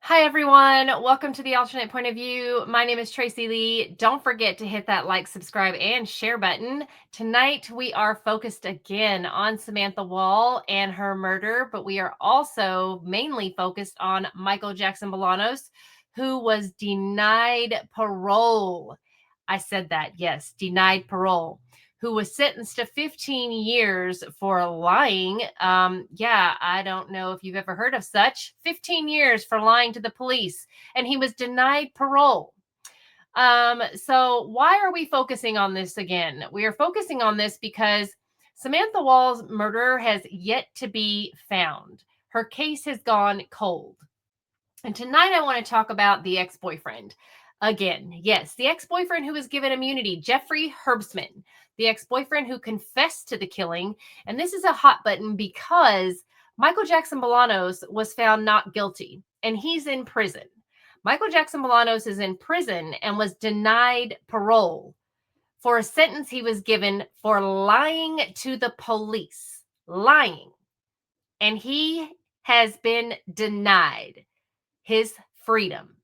Hi, everyone. Welcome to the Alternate Point of View. My name is Tracy Lee. Don't forget to hit that like, subscribe, and share button. Tonight, we are focused again on Samantha Wall and her murder, but we are also mainly focused on Michael Jackson Bolanos, who was denied parole. I said that, yes, denied parole. Who was sentenced to 15 years for lying. I don't know if you've ever heard of such. 15 years for lying to the police, and he was denied parole. So why are we focusing on this again? We are focusing on this because Samantha Wall's murderer has yet to be found. Her case has gone cold. And tonight I want to talk about the ex-boyfriend. Again, yes, the ex-boyfriend who was given immunity, Jeffrey Herbstman, the ex-boyfriend who confessed to the killing. And this is a hot button because Michael Jackson Bolanos was found not guilty, and he's in prison. Michael Jackson Bolanos is in prison and was denied parole for a sentence he was given for lying to the police. Lying. And he has been denied his freedom,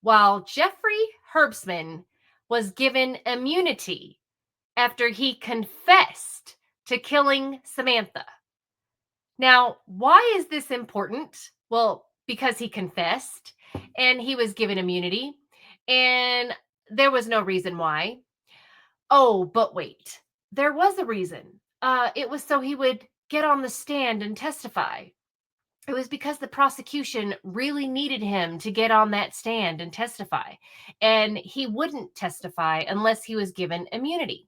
while Jeffrey Herbstman was given immunity after he confessed to killing Samantha. Now, why is this important? Well, because he confessed and he was given immunity, and there was no reason why. Oh, but wait, there was a reason. It was so he would get on the stand and testify. It was because the prosecution really needed him to get on that stand and testify. And he wouldn't testify unless he was given immunity.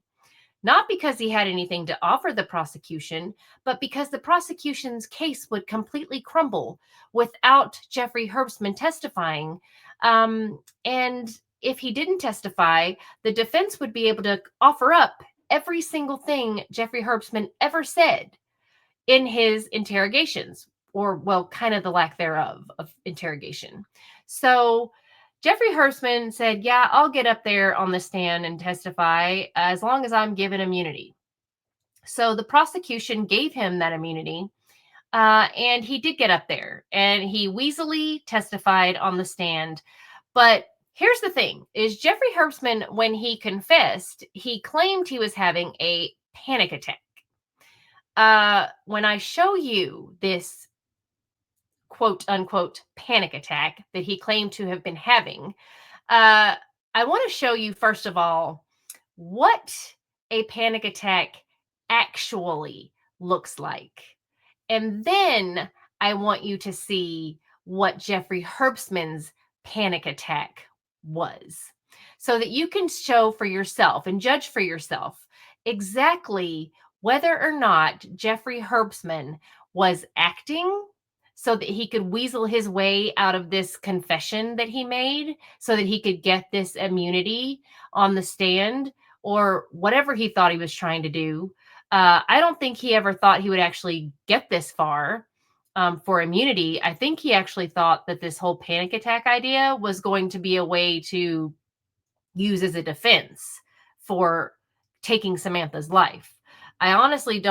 Not because he had anything to offer the prosecution, but because the prosecution's case would completely crumble without Jeffrey Herbstman testifying. And if he didn't testify, the defense would be able to offer up every single thing Jeffrey Herbstman ever said in his interrogations, or, well, kind of the lack thereof of interrogation. So Jeffrey Herbstman said, yeah, I'll get up there on the stand and testify as long as I'm given immunity. So the prosecution gave him that immunity, and he did get up there, and he weaselly testified on the stand. But here's the thing, is Jeffrey Herbstman, when he confessed, he claimed he was having a panic attack. When I show you this quote unquote panic attack that he claimed to have been having, I want to show you, first of all, what a panic attack actually looks like. And then I want you to see what Jeffrey Herbstman's panic attack was, so that you can show for yourself and judge for yourself exactly whether or not Jeffrey Herbstman was acting so that he could weasel his way out of this confession that he made, so that he could get this immunity on the stand, or whatever he thought he was trying to do. I don't think he ever thought he would actually get this far for immunity. I think he actually thought that this whole panic attack idea was going to be a way to use as a defense for taking Samantha's life. I honestly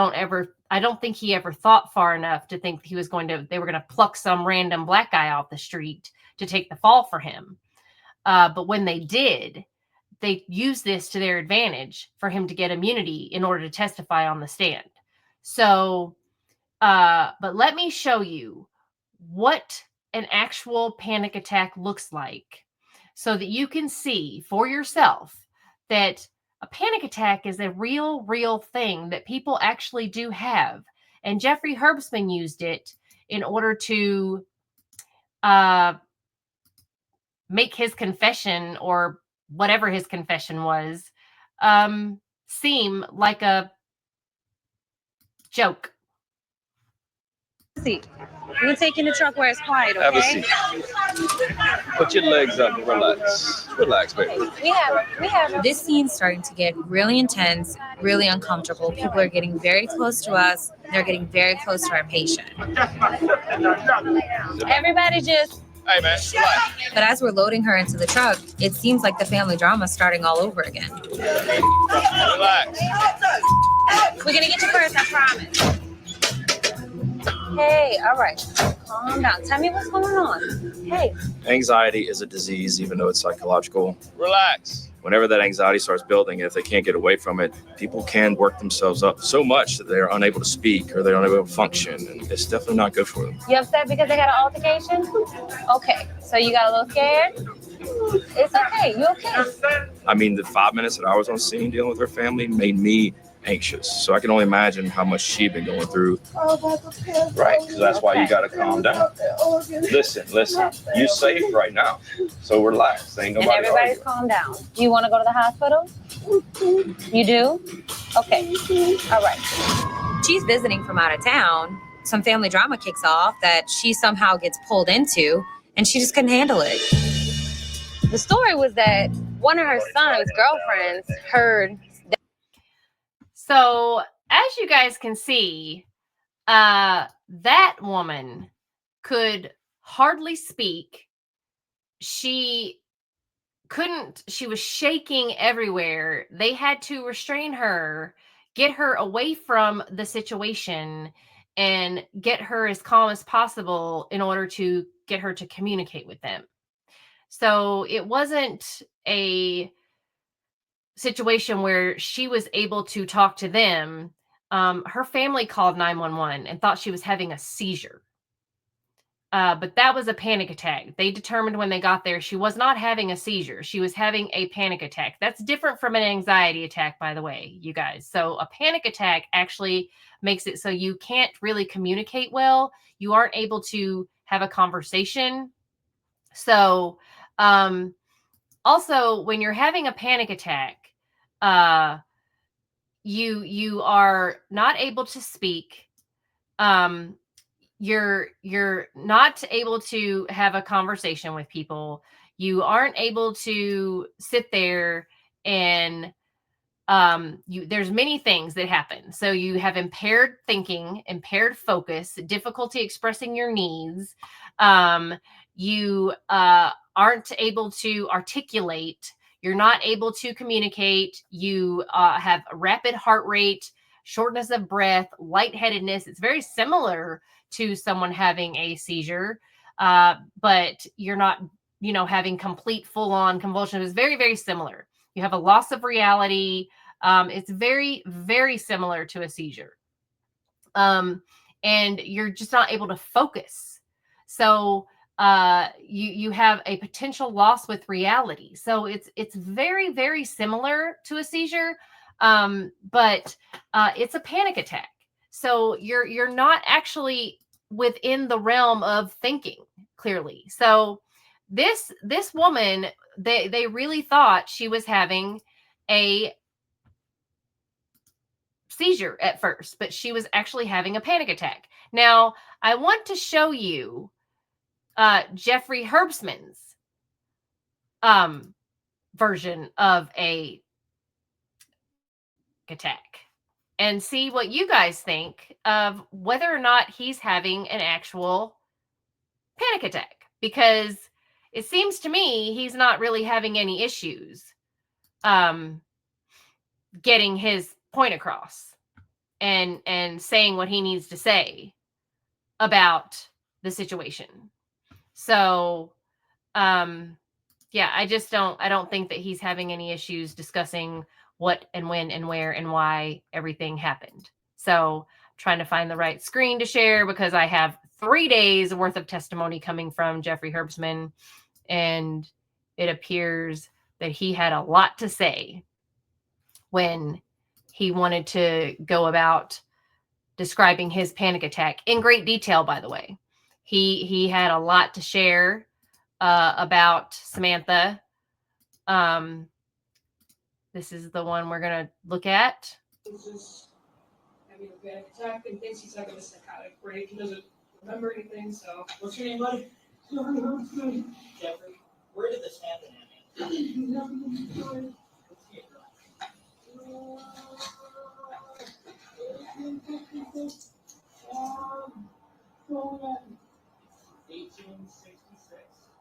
I don't think he ever thought far enough to think they were going to pluck some random black guy off the street to take the fall for him. But when they did, they used this to their advantage for him to get immunity in order to testify on the stand. So, but let me show you what an actual panic attack looks like, so that you can see for yourself that a panic attack is a real thing that people actually do have. And Jeffrey Herbstman used it in order to make his confession, or whatever his confession was, seem like a joke. Seat. You can take in the truck where it's quiet, okay? Have a seat. Put your legs up and relax. Relax, baby. We have. This scene's starting to get really intense, really uncomfortable. People are getting very close to us. They're getting very close to our patient. Everybody just... Hey, man, relax. But as we're loading her into the truck, it seems like the family drama is starting all over again. Relax. We're gonna get you first, I promise. Hey, all right. Calm down. Tell me what's going on. Hey. Anxiety is a disease, even though it's psychological. Relax. Whenever that anxiety starts building, if they can't get away from it, people can work themselves up so much that they're unable to speak or they're unable to function, and it's definitely not good for them. You upset because they had an altercation? Okay, so you got a little scared? It's okay. You okay? I mean, the 5 minutes that I was on scene dealing with her family made me anxious. So I can only imagine how much she'd been going through. Right, because that's why you got to calm down. Listen. You safe right now, so relax. Ain't And nobody everybody's arguing. calm down. Do you want to go to the hospital? You do? Okay. All right. She's visiting from out of town. Some family drama kicks off that she somehow gets pulled into, and she just couldn't handle it. The story was that one of her son's girlfriends heard. So, as you guys can see, that woman could hardly speak. She was shaking everywhere. They had to restrain her, get her away from the situation, and get her as calm as possible in order to get her to communicate with them. So it wasn't a situation where she was able to talk to them. Her family called 911 and thought she was having a seizure. But that was a panic attack. They determined when they got there she was not having a seizure. She was having a panic attack. That's different from an anxiety attack, by the way, you guys. So a panic attack actually makes it so you can't really communicate well. You aren't able to have a conversation. So also, when you're having a panic attack, you are not able to speak. You're not able to have a conversation with people. You aren't able to sit there and there's many things that happen. So you have impaired thinking, impaired focus, difficulty expressing your needs. You aren't able to articulate. You're not able to communicate. You have a rapid heart rate, shortness of breath, lightheadedness. It's very similar to someone having a seizure, but you're not, having complete full-on convulsion. It's very, very similar. You have a loss of reality. It's very, very similar to a seizure. And you're just not able to focus. So you have a potential loss with reality. So it's very, very similar to a seizure, but it's a panic attack. So you're not actually within the realm of thinking clearly. So this woman, they really thought she was having a seizure at first, but she was actually having a panic attack. Now, I want to show you Jeffrey Herbstman's version of a attack and see what you guys think of whether or not he's having an actual panic attack, because it seems to me he's not really having any issues getting his point across and saying what he needs to say about the situation. So yeah, I don't think that he's having any issues discussing what and when and where and why everything happened. So trying to find the right screen to share, because I have 3 days worth of testimony coming from Jeffrey Herbstman, and it appears that he had a lot to say when he wanted to go about describing his panic attack in great detail, by the way. He had a lot to share about Samantha. This is the one we're going to look at. He's just having a panic attack and thinks he's having a psychotic break. He doesn't remember anything, so. What's your name, buddy? Jeffrey. Where did this happen at?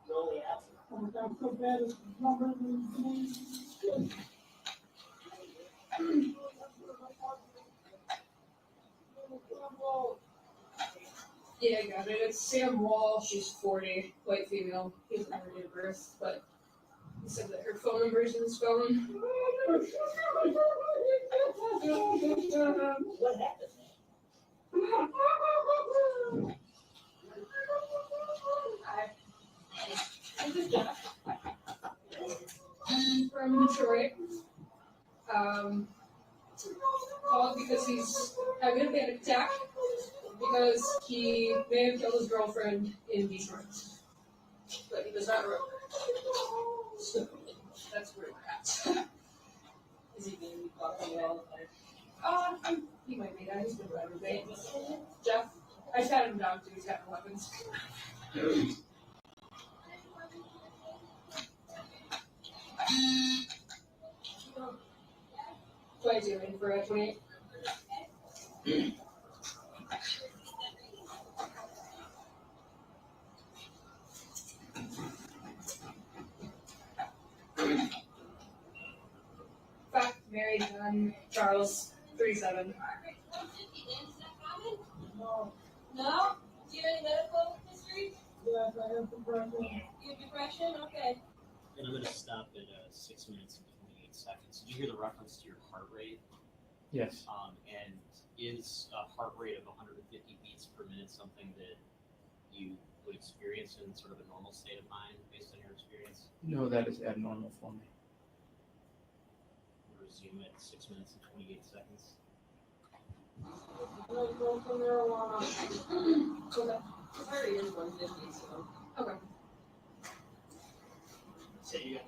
No, yeah. So bad as number. Yeah, I got it. It's Sam Wall. She's 40, white female. He doesn't have her date of birth, but he said that her phone number is in his phone. What happened? This is Jeff from Detroit. Called because he's having a panic attack because he may have killed his girlfriend in Detroit, but he does not remember. So that's where we're at. Is he being fucking all the time? He might be that. He's been around everything. Jeff, I sat him down too. He's got no weapons. 22 in for a 28. Fact, married, Charles, 37. No. No? Do you have any medical history? Yes, I have depression. You have depression? Okay. And I'm going to stop at 6 minutes and 28 seconds. Did you hear the reference to your heart rate? Yes. And is a heart rate of 150 beats per minute something that you would experience in sort of a normal state of mind based on your experience? No, that is abnormal for me. We'll resume at 6 minutes and 28 seconds. I go for marijuana. Okay. His heart rate is 150, so. Okay. So you got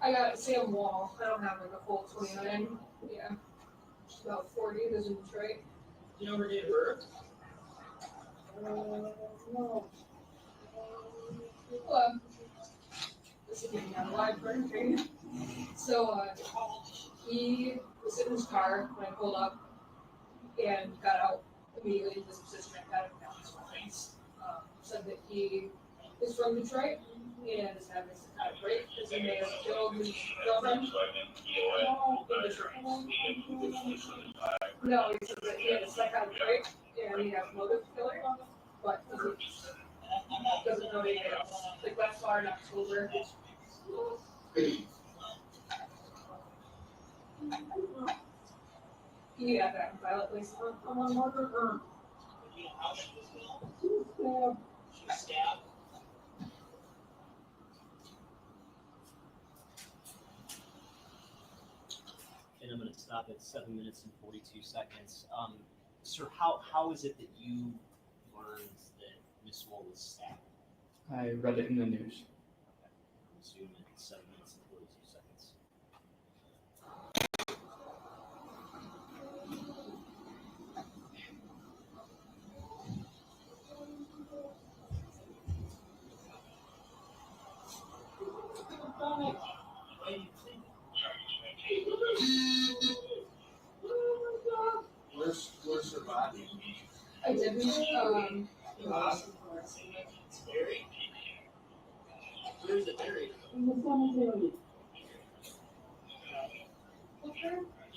I got Sam Wall. I don't have like a full 29. Yeah. She's about 40. Lives in Detroit. You know her date of birth? No. Well, this is getting out of live burn thing. So, he was in his car when I pulled up and got out immediately in this position. I had him down his face. Said that he is from Detroit and is having a psychotic break because he may have killed his girlfriend. In Detroit. No, he said that he had a psychotic break and he has motive to kill her, but doesn't know anything else. Like last far in October. Can you add that in pilot, please? I'm on murder. stabbed. And I'm going to stop at 7 minutes and 42 seconds. Sir, how is it that you learned that Miss Wall was stabbed? I read it in the news. Okay. Resume at 7 minutes and 42 seconds. Where's her body? I didn't, Buried? Where's it buried? in the cemetery.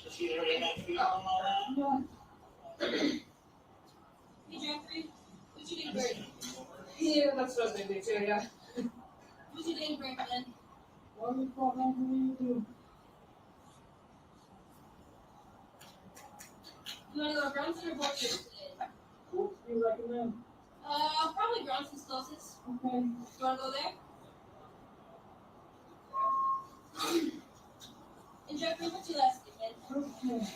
Does she already have feet? Yeah. Hey, Jeffrey, what's your date of birth? Yeah, that's what I was gonna do too, yeah. What's your date of birth, then? What is going on for you? You want to go to Bronson or Bolton today? What do you recommend? Probably Bronson's closest. Okay. You want to go there? And Jeffrey, what's your last name, then? Okay.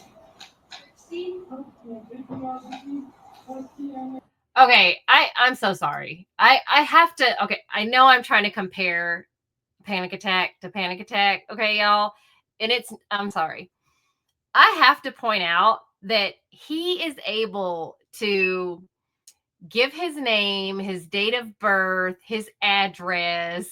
Steve? Okay. Good philosophy. Let's see. Okay, I'm so sorry. I have to. Okay, I know I'm trying to compare panic attack to panic attack. Okay, y'all, and I'm sorry. I have to point out that he is able to give his name, his date of birth, his address.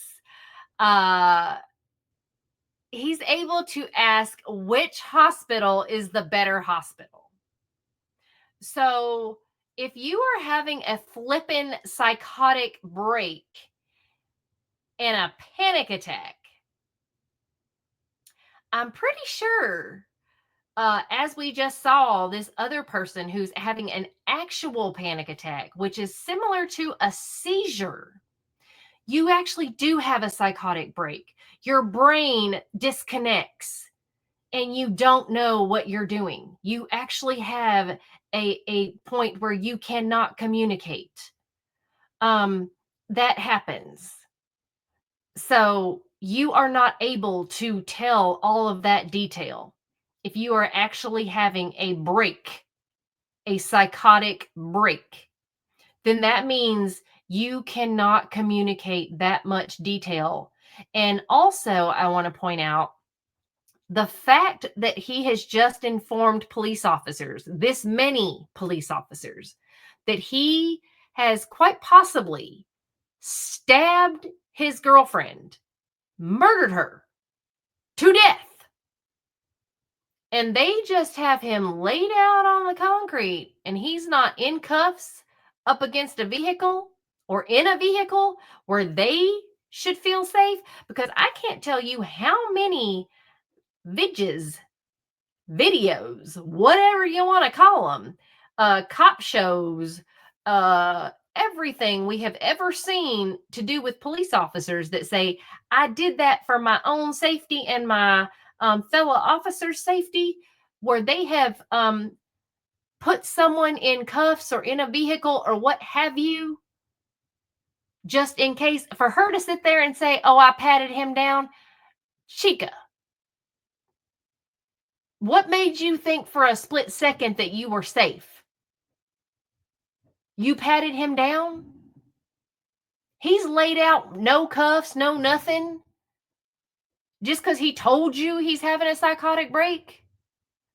He's able to ask which hospital is the better hospital. So if you are having a flippin' psychotic break and a panic attack, I'm pretty sure as we just saw, this other person who's having an actual panic attack, which is similar to a seizure, you actually do have a psychotic break. Your brain disconnects and you don't know what you're doing. You actually have a point where you cannot communicate. That happens. So you are not able to tell all of that detail if you are actually having a break, a psychotic break. Then that means you cannot communicate that much detail. And also, I want to point out the fact that he has just informed police officers, this many police officers, that he has quite possibly stabbed his girlfriend, murdered her to death. And they just have him laid out on the concrete and he's not in cuffs up against a vehicle or in a vehicle where they should feel safe. Because I can't tell you how many videos, whatever you want to call them, cop shows, everything we have ever seen to do with police officers that say, I did that for my own safety and my fellow officers' safety, where they have put someone in cuffs or in a vehicle or what have you, just in case, for her to sit there and say, oh, I patted him down. Chica, what made you think for a split second that you were safe? You patted him down? He's laid out, no cuffs, no nothing, just because he told you he's having a psychotic break?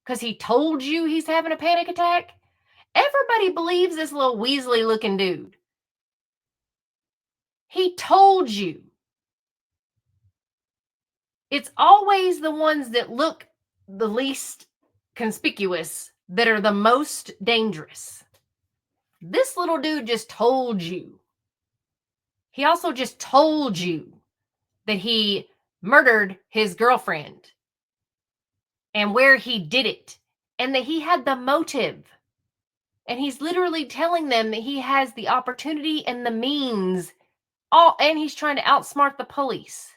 Because he told you he's having a panic attack? Everybody believes this little Weasley looking dude. He told you. It's always the ones that look the least conspicuous that are the most dangerous. This little dude just told you. He also just told you that he murdered his girlfriend and where he did it and that he had the motive. And he's literally telling them that he has the opportunity and the means, and he's trying to outsmart the police.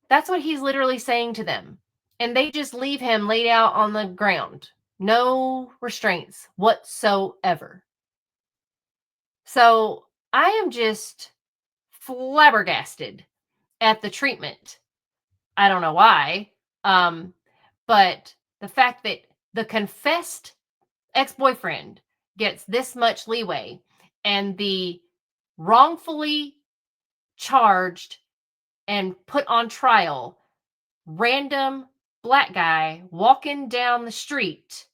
That's what he's literally saying to them. And they just leave him laid out on the ground. No restraints whatsoever. So I am just flabbergasted at the treatment. I don't know why. But the fact that the confessed ex-boyfriend gets this much leeway and the wrongfully charged and put on trial random black guy walking down the street,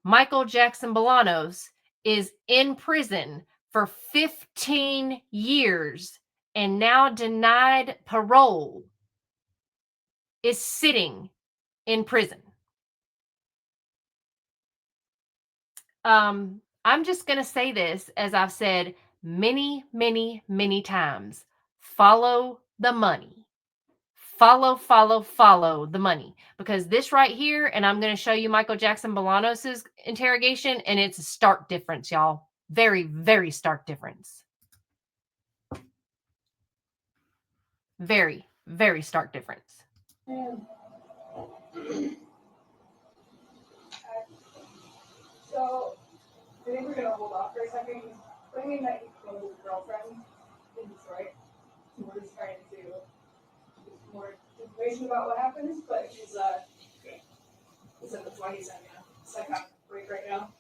Michael Jackson Bolanos, is in prison for 15 years and now denied parole, is sitting in prison. I'm just going to say this, as I've said many, many, many times. Follow the money. Follow the money. Because this right here, and I'm going to show you Michael Jackson Bolanos' interrogation, and it's a stark difference, y'all. Very, very stark difference. Very, very stark difference. So, I think we're going to hold off for a second. What do you mean that you killed his girlfriend in Detroit? We're just trying to get more information about what happened, but he's that's why he's having a psychotic break right now.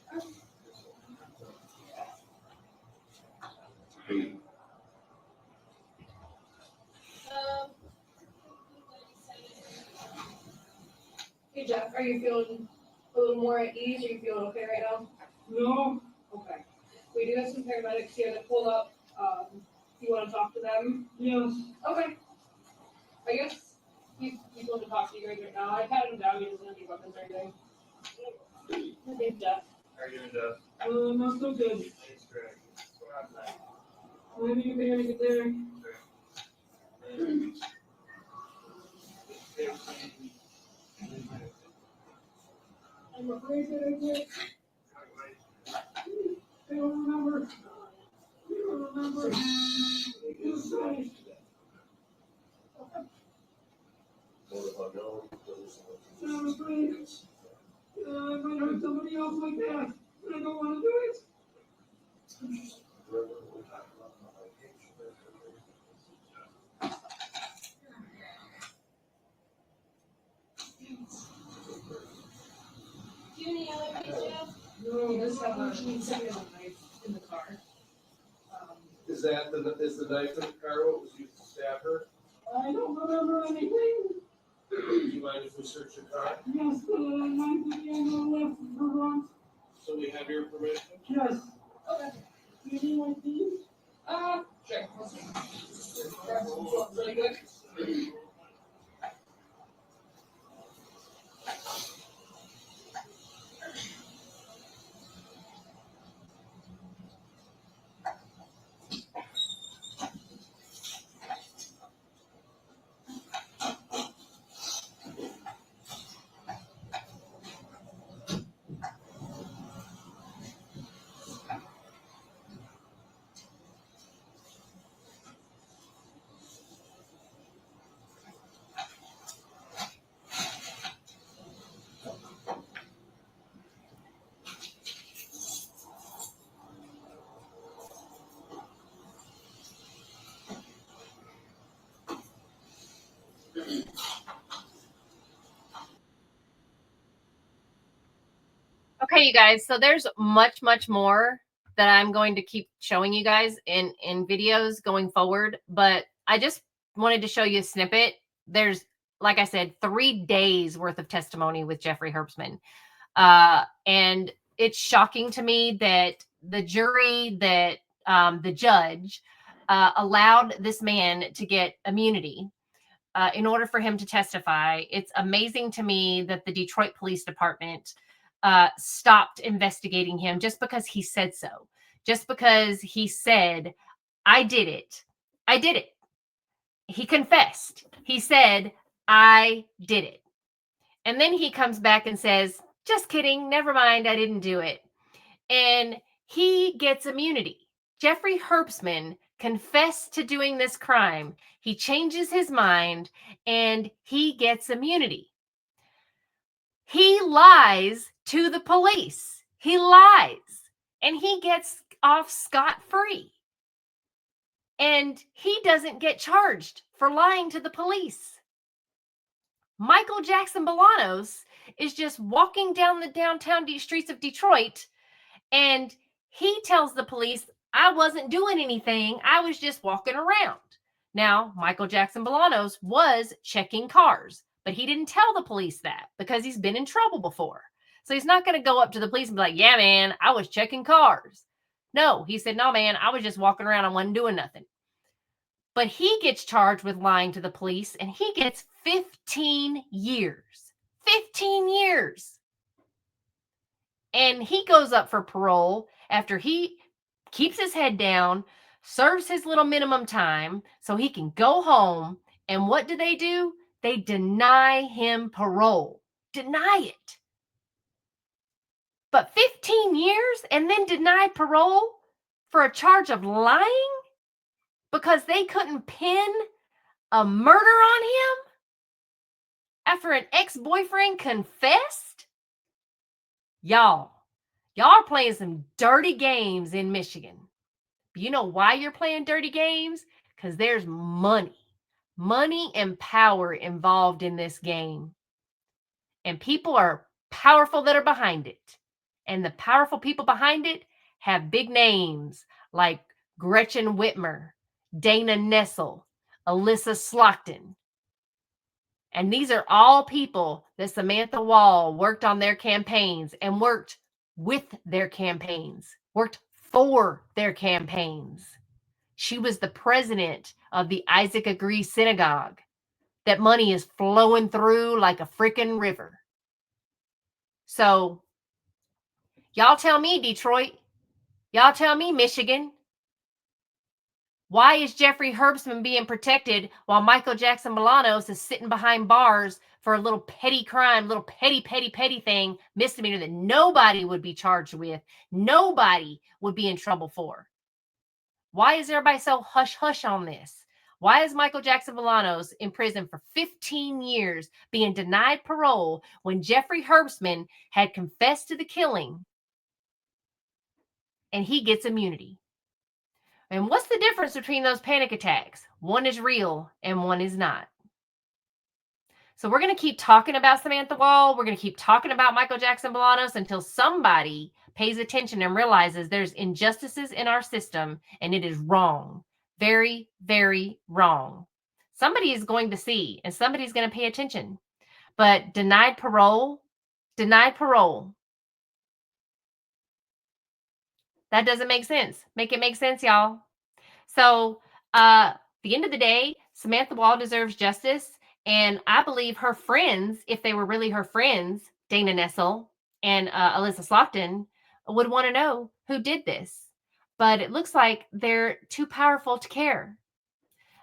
Hey Jeff, are you feeling a little more at ease? Are you feeling okay right now? No. Okay. We do have some paramedics here that pulled up. You want to talk to them? Yes. Okay. I guess he's willing to talk to you guys right now. I patted him down. He doesn't have any weapons or anything. Hey Jeff. How are you doing, Jeff? Not so good. Maybe you can hear me get there. I'm afraid that I did. I don't remember. You don't remember. You say. I'm afraid. I might hurt somebody else like that, but I don't want to do it. Do you need any other place, Jeff? No, this have a knife in the car. Is the knife in the car what was used to stab her? I don't remember anything. Do you mind if we search your car? Yes, but I might be on the left for once. So we have your permission? Yes. Okay. Do you need my keys? Check. Grab some books really quick. Okay, you guys, so there's much more that I'm going to keep showing you guys in videos going forward, but I just wanted to show you a snippet. There's, like I said, 3 days worth of testimony with Jeffrey Herbstman. And it's shocking to me that the jury, that the judge allowed this man to get immunity in order for him to testify. It's amazing to me that the Detroit Police Department stopped investigating him just because he said so, just because he said, I did it. I did it. He confessed. He said, I did it. And then he comes back and says, just kidding. Never mind. I didn't do it. And he gets immunity. Jeffrey Herbstman confessed to doing this crime. He changes his mind and he gets immunity. He lies to the police. He lies and he gets off scot-free. And he doesn't get charged for lying to the police. Michael Jackson Bolanos is just walking down the downtown streets of Detroit and he tells the police, I wasn't doing anything. I was just walking around. Now, Michael Jackson Bolanos was checking cars, but he didn't tell the police that because he's been in trouble before. So he's not going to go up to the police and be like, yeah, man, I was checking cars. No, he said, no, man, I was just walking around. I wasn't doing nothing. But he gets charged with lying to the police and he gets 15 years. 15 years. And he goes up for parole after he keeps his head down, serves his little minimum time so he can go home. And what do? They deny him parole. Deny it. But 15 years and then deny parole for a charge of lying because they couldn't pin a murder on him after an ex-boyfriend confessed? Y'all are playing some dirty games in Michigan. But you know why you're playing dirty games? Because there's money and power involved in this game. And people are powerful that are behind it. And the powerful people behind it have big names like Gretchen Whitmer, Dana Nessel, Alyssa Slockton. And these are all people that Samantha Wall worked on their campaigns and worked with their campaigns, worked for their campaigns. She was the president of the Isaac Agree Synagogue. That money is flowing through like a freaking river. So y'all tell me, Detroit. Y'all tell me, Michigan. Why is Jeffrey Herbstman being protected while Michael Jackson Bolanos is sitting behind bars for a little petty crime, little petty thing, misdemeanor that nobody would be charged with, nobody would be in trouble for? Why is everybody so hush-hush on this? Why is Michael Jackson Bolanos in prison for 15 years being denied parole when Jeffrey Herbstman had confessed to the killing and he gets immunity? And what's the difference between those panic attacks? One is real and one is not. So we're going to keep talking about Samantha Wall. We're going to keep talking about Michael Jackson Bolanos until somebody pays attention and realizes there's injustices in our system and it is wrong. Very, very wrong. Somebody is going to see and somebody's going to pay attention. But denied parole. That doesn't make sense. Make it make sense, y'all. So at the end of the day, Samantha Wall deserves justice. And I believe her friends, if they were really her friends, Dana Nessel and Alyssa Slofton, would want to know who did this. But it looks like they're too powerful to care.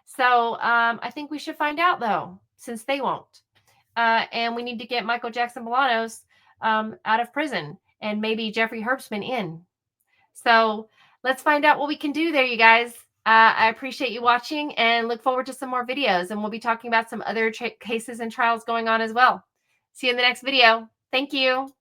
So I think we should find out, though, since they won't. And we need to get Michael Jackson Bolanos out of prison and maybe Jeffrey Herbstman in. So let's find out what we can do there, you guys. I appreciate you watching and look forward to some more videos. And we'll be talking about some other cases and trials going on as well. See you in the next video. Thank you.